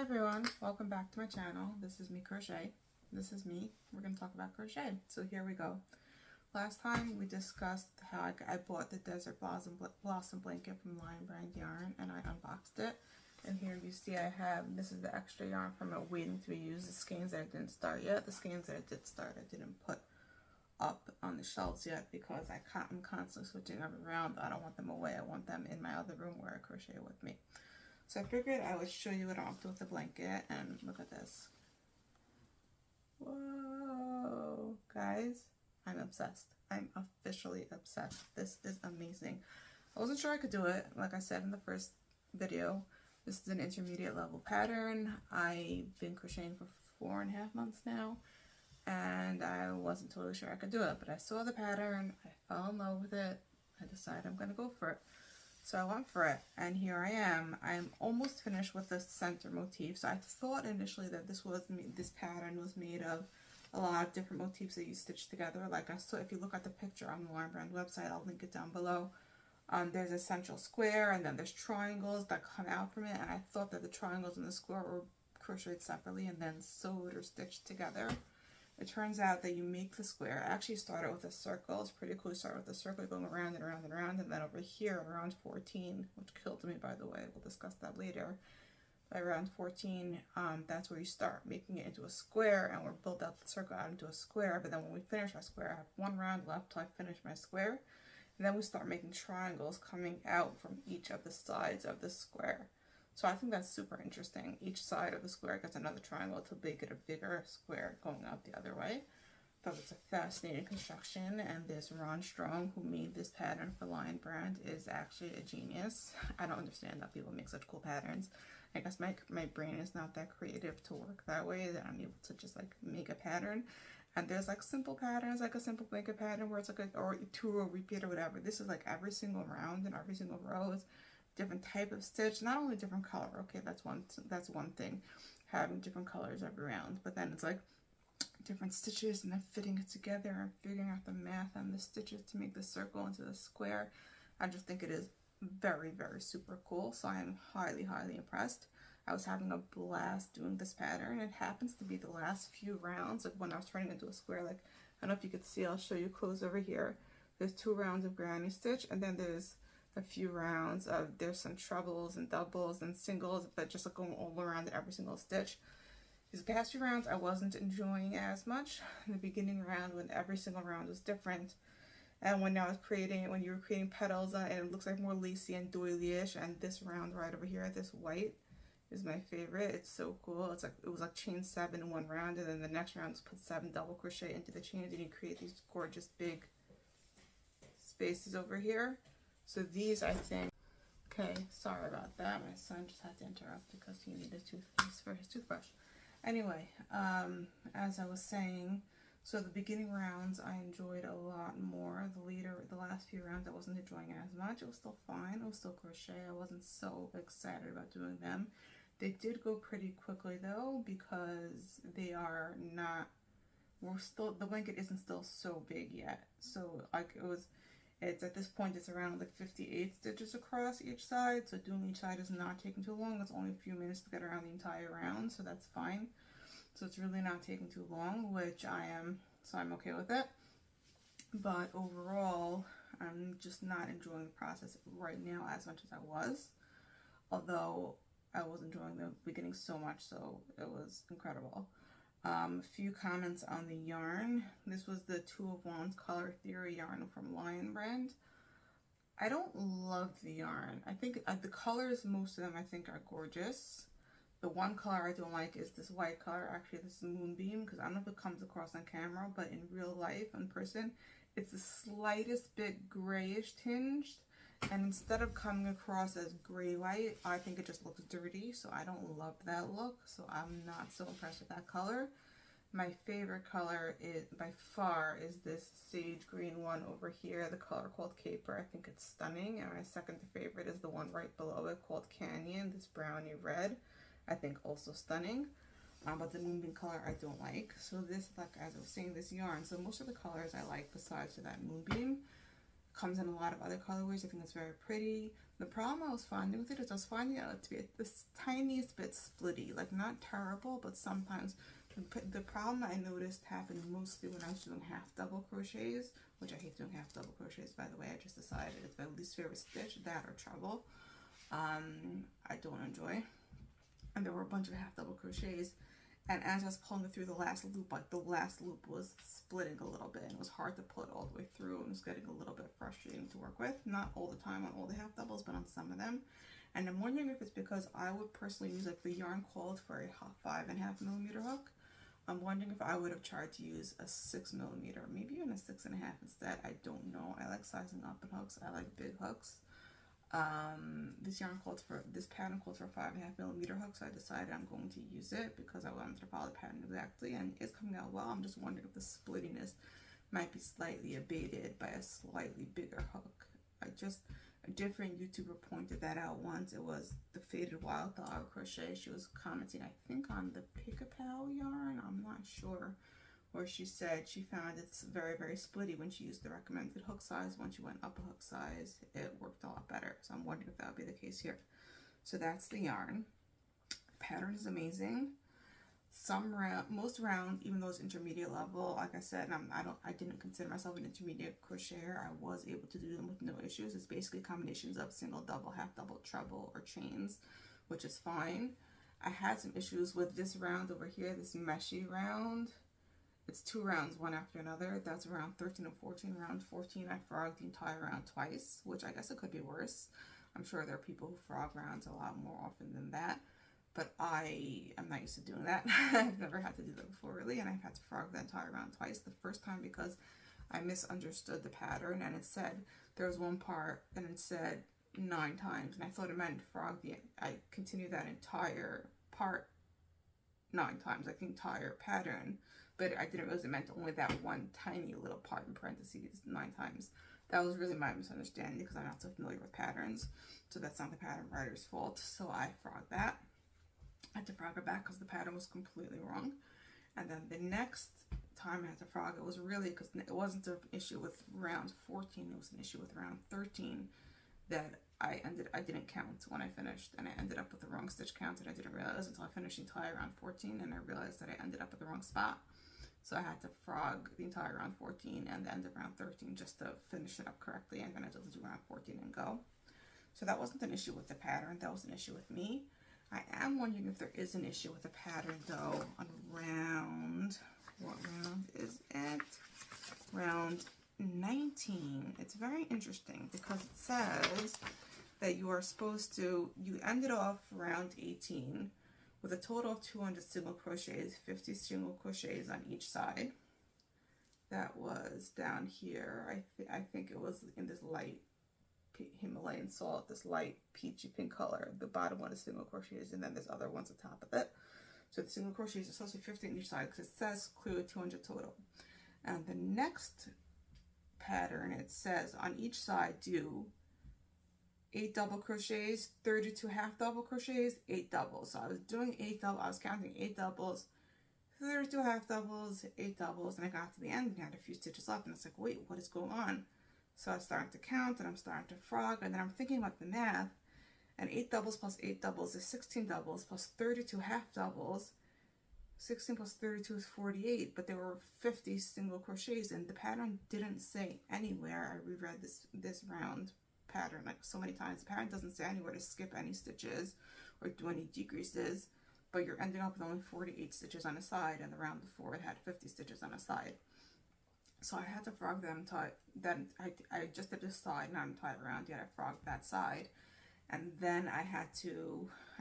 everyone, welcome back to my channel. This is me crochet. This is me. We're going to talk about crochet. So here we go. Last time we discussed how I bought the Desert Blossom blanket from Lion Brand Yarn and I unboxed it. And here you see I have, this is the extra yarn from it waiting to be used. The skeins that I didn't start yet. The skeins that I did start I didn't put up on the shelves yet because I'm constantly switching them around. I don't want them away. I want them in my other room where I crochet with me. So I figured I would show you what I'm up to with the blanket, and look at this. Whoa, guys, I'm obsessed. I'm officially obsessed. This is amazing. I wasn't sure I could do it. Like I said in the first video, this is an intermediate level pattern. I've been crocheting for 4.5 months now, and I wasn't totally sure I could do it, but I saw the pattern, I fell in love with it, I decided I'm gonna go for it. So I went for it, and here I am. I'm almost finished with the center motif. So I thought initially that this pattern was made of a lot of different motifs that you stitch together. Like I saw, if you look at the picture on the Lion Brand website, I'll link it down below. There's a central square, and then there's triangles that come out from it. And I thought that the triangles and the square were crocheted separately and then sewed or stitched together. It turns out that you make the square. I actually started with a circle. It's pretty cool to start with a circle going around and around and around, and then over here around 14, which killed me by the way, we'll discuss that later. By around 14, that's where you start making it into a square, and we're built out the circle out into a square. But then when we finish our square, I have one round left till I finish my square, and then we start making triangles coming out from each of the sides of the square. So I think that's super interesting. Each side of the square gets another triangle to make it a bigger square going out the other way. Thought it's a fascinating construction, and this Ron Strong, who made this pattern for Lion Brand, is actually a genius. I don't understand how people make such cool patterns. I guess my brain is not that creative to work that way, that I'm able to just like make a pattern. And there's like simple patterns, like a simple blanket pattern where it's like or a 2-row repeat or whatever. This is like every single round and every single row is different type of stitch, not only different color. Okay, that's one thing, having different colors every round, but then it's like different stitches and then fitting it together and figuring out the math on the stitches to make the circle into the square. I just think it is very, very super cool. So I am highly, highly impressed. I was having a blast doing this pattern. It happens to be the last few rounds, like when I was turning into a square. Like, I don't know if you could see, I'll show you close over here. There's 2 rounds of granny stitch, and then there's a few rounds of, there's some trebles and doubles and singles, but just like going all around every single stitch. These past few rounds I wasn't enjoying as much. In the beginning round, when every single round was different, and when you were creating petals, and it looks like more lacy and doily-ish. And this round right over here, this white, is my favorite. It's so cool. It's like, it was like chain 7 in one round, and then the next round is put 7 double crochet into the chains, and you create these gorgeous big spaces over here. So these, I think, okay, sorry about that. My son just had to interrupt because he needed a toothpaste for his toothbrush. Anyway, as I was saying, so the beginning rounds I enjoyed a lot more. The last few rounds I wasn't enjoying it as much. It was still fine. It was still crochet. I wasn't so excited about doing them. They did go pretty quickly though, because they are not, the blanket isn't still so big yet. So like it's at this point it's around like 58 stitches across each side, so doing each side is not taking too long. It's only a few minutes to get around the entire round, so that's fine. So it's really not taking too long, which I'm okay with it. But overall, I'm just not enjoying the process right now as much as I was, although I was enjoying the beginning so much, so it was incredible. A few comments on the yarn. This was the 2 of Wands Color Theory yarn from Lion Brand. I don't love the yarn. I think the colors, most of them I think are gorgeous. The one color I don't like is this white color. Actually, this is Moonbeam, because I don't know if it comes across on camera, but in real life, in person, it's the slightest bit grayish tinged. And instead of coming across as gray-white, I think it just looks dirty, so I don't love that look, so I'm not so impressed with that color. My favorite color is, by far, is this sage green one over here, the color called Caper. I think it's stunning. And my second favorite is the one right below it called Canyon, this brownie red. I think also stunning. But the Moonbeam color I don't like. So this, like as I was saying, this yarn, so most of the colors I like besides that Moonbeam. Comes in a lot of other colorways. I think it's very pretty. The problem I was finding with it is I was finding it to be this tiniest bit splitty, like not terrible, but sometimes the problem I noticed happened mostly when I was doing half double crochets, which I hate doing half double crochets, by the way. I just decided it's my least favorite stitch, that or treble. I don't enjoy. And there were a bunch of half double crochets, and as I was pulling it through the last loop, like the last loop was splitting a little bit, and it was hard to pull it all the way through, and it was getting a little bit frustrating to work with. Not all the time on all the half doubles, but on some of them. And I'm wondering if it's because I would personally use, like, the yarn called for a 5.5 millimeter hook. I'm wondering if I would have tried to use a 6 millimeter, maybe even a 6.5 instead. I don't know. I like sizing up in hooks. I like big hooks. This pattern calls for a 5.5 millimeter hook, so I decided I'm going to use it because I wanted to follow the pattern exactly, and it's coming out well. I'm just wondering if the splittiness might be slightly abated by a slightly bigger hook. A different YouTuber pointed that out once. It was the Faded Wildflower Crochet. She was commenting, I think, on the Pick-a-Pal yarn. I'm not sure. Where she said she found it's very, very splitty when she used the recommended hook size. Once you went up a hook size, it worked a lot better. So I'm wondering if that would be the case here. So that's the yarn. Pattern is amazing. Most round, even though it's intermediate level, like I said, I didn't consider myself an intermediate crocheter. I was able to do them with no issues. It's basically combinations of single, double, half double, treble, or chains, which is fine. I had some issues with this round over here, this meshy round. It's 2 rounds, one after another. That's round 13 and 14. Round 14, I frogged the entire round twice, which I guess it could be worse. I'm sure there are people who frog rounds a lot more often than that, but I am not used to doing that. I've never had to do that before, really, and I've had to frog the entire round twice. The first time because I misunderstood the pattern, and it said, there was one part, and it said 9 times, and I thought it meant frog I continued that entire part 9 times, like the entire pattern. But I didn't realize it meant only that one tiny little part in parentheses 9 times. That was really my misunderstanding because I'm not so familiar with patterns. So that's not the pattern writer's fault. So I frogged that. I had to frog it back because the pattern was completely wrong. And then the next time I had to frog it was really because it wasn't an issue with round 14. It was an issue with round 13 that I didn't count when I finished, and I ended up with the wrong stitch count, and I didn't realize until I finished the entire round 14, and I realized that I ended up at the wrong spot. So I had to frog the entire round 14 and the end of round 13 just to finish it up correctly, and then I just do round 14 and go. So that wasn't an issue with the pattern, that was an issue with me. I am wondering if there is an issue with the pattern though on round, what round is it? Round 19. It's very interesting because it says that you are supposed to, you ended off round 18 with a total of 200 single crochets, 50 single crochets on each side. That was down here. I think it was in this light Himalayan salt, this light peachy pink color. The bottom one is single crochets, and then there's other ones on top of it. So the single crochets are supposed to be 50 on each side because it says clearly 200 total. And the next pattern, it says on each side do 8 double crochets, 32 half double crochets, 8 doubles. So I was doing 8 doubles, I was counting 8 doubles, 32 half doubles, 8 doubles, and I got to the end and I had a few stitches left, and it's like, wait, what is going on? So I started to count, and I'm starting to frog, and then I'm thinking about the math, and 8 doubles plus 8 doubles is 16 doubles, plus 32 half doubles, 16 plus 32 is 48, but there were 50 single crochets, and the pattern didn't say anywhere. I reread this round pattern like so many times. The pattern doesn't say anywhere to skip any stitches or do any decreases, but you're ending up with only 48 stitches on a side, and the round before it had 50 stitches on a side. So I had to frog them until I just did this side, not until around yet. I frogged that side, and then I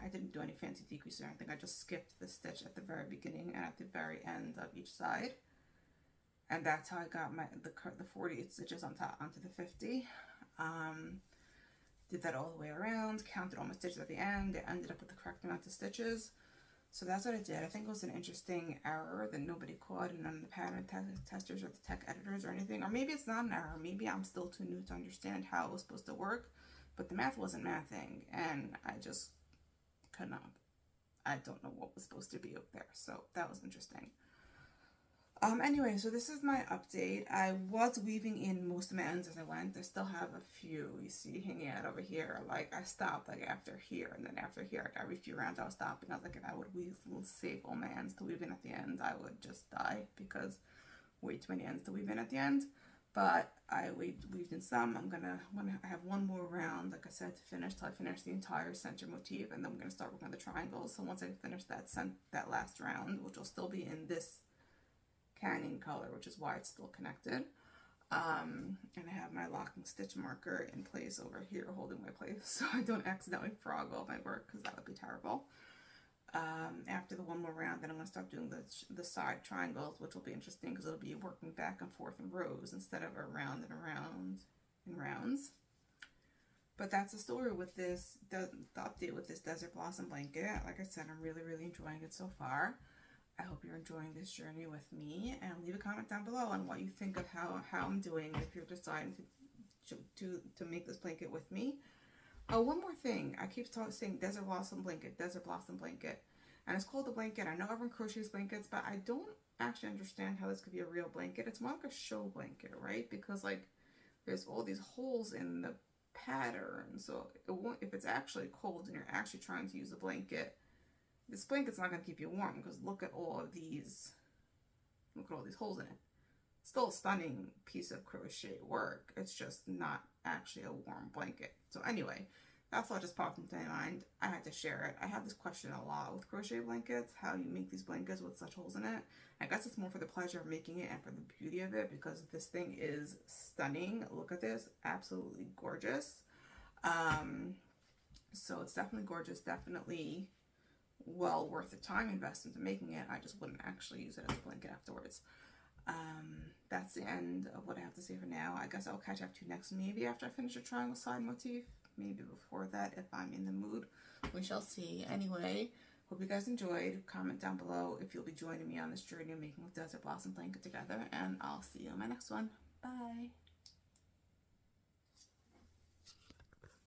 didn't do any fancy decreases or anything. I just skipped the stitch at the very beginning and at the very end of each side, and that's how I got the 48 stitches on top onto the 50. Did that all the way around, counted all my stitches at the end, it ended up with the correct amount of stitches. So that's what I did. I think it was an interesting error that nobody caught, and none of the pattern testers or the tech editors or anything. Or maybe it's not an error. Maybe I'm still too new to understand how it was supposed to work, but the math wasn't mathing, and I just could not. I don't know what was supposed to be up there, so that was interesting. Anyway, so this is my update. I was weaving in most of my ends as I went. I still have a few, you see, hanging out over here. Like, I stopped, like, after here, and then after here, like, every few rounds I was stopping. I was like, if I would save all my ends to weave in at the end, I would just die, because way too many ends to weave in at the end. But I weaved in some. I have one more round, like I said, to finish, till I finish the entire center motif, and then I'm gonna start working on the triangles. So once I finish that last round, which will still be in this canyon color, which is why it's still connected, and I have my locking stitch marker in place over here holding my place so I don't accidentally frog all my work, because that would be terrible. After the one more round, then I'm going to start doing the side triangles, which will be interesting because it'll be working back and forth in rows instead of around and around in rounds. But that's the story with this, the update with this Desert Blossom blanket. Like I said, I'm really enjoying it so far. I hope you're enjoying this journey with me, and leave a comment down below on what you think of how I'm doing, if you're deciding to make this blanket with me. Oh, one more thing. I keep saying Desert Blossom blanket, and it's called a blanket. I know everyone crochets blankets, but I don't actually understand how this could be a real blanket. It's more like a show blanket, right? Because, like, there's all these holes in the pattern, so it won't, if it's actually cold and you're actually trying to use a blanket, this blanket's not going to keep you warm, because look at all these holes in it. Still a stunning piece of crochet work. It's just not actually a warm blanket. So anyway, that thought just popped into my mind. I had to share it. I have this question a lot with crochet blankets, how you make these blankets with such holes in it. I guess it's more for the pleasure of making it and for the beauty of it, because this thing is stunning. Look at this, absolutely gorgeous. So it's definitely gorgeous, definitely well worth the time investment in making it. I just wouldn't actually use it as a blanket afterwards. That's the end of what I have to say for now. I guess I'll catch up to you next, maybe after I finish the triangle side motif, maybe before that if I'm in the mood. We shall see. Anyway, hope you guys enjoyed. Comment down below if you'll be joining me on this journey of making a Desert Blossom blanket together, and I'll see you in my next one. Bye.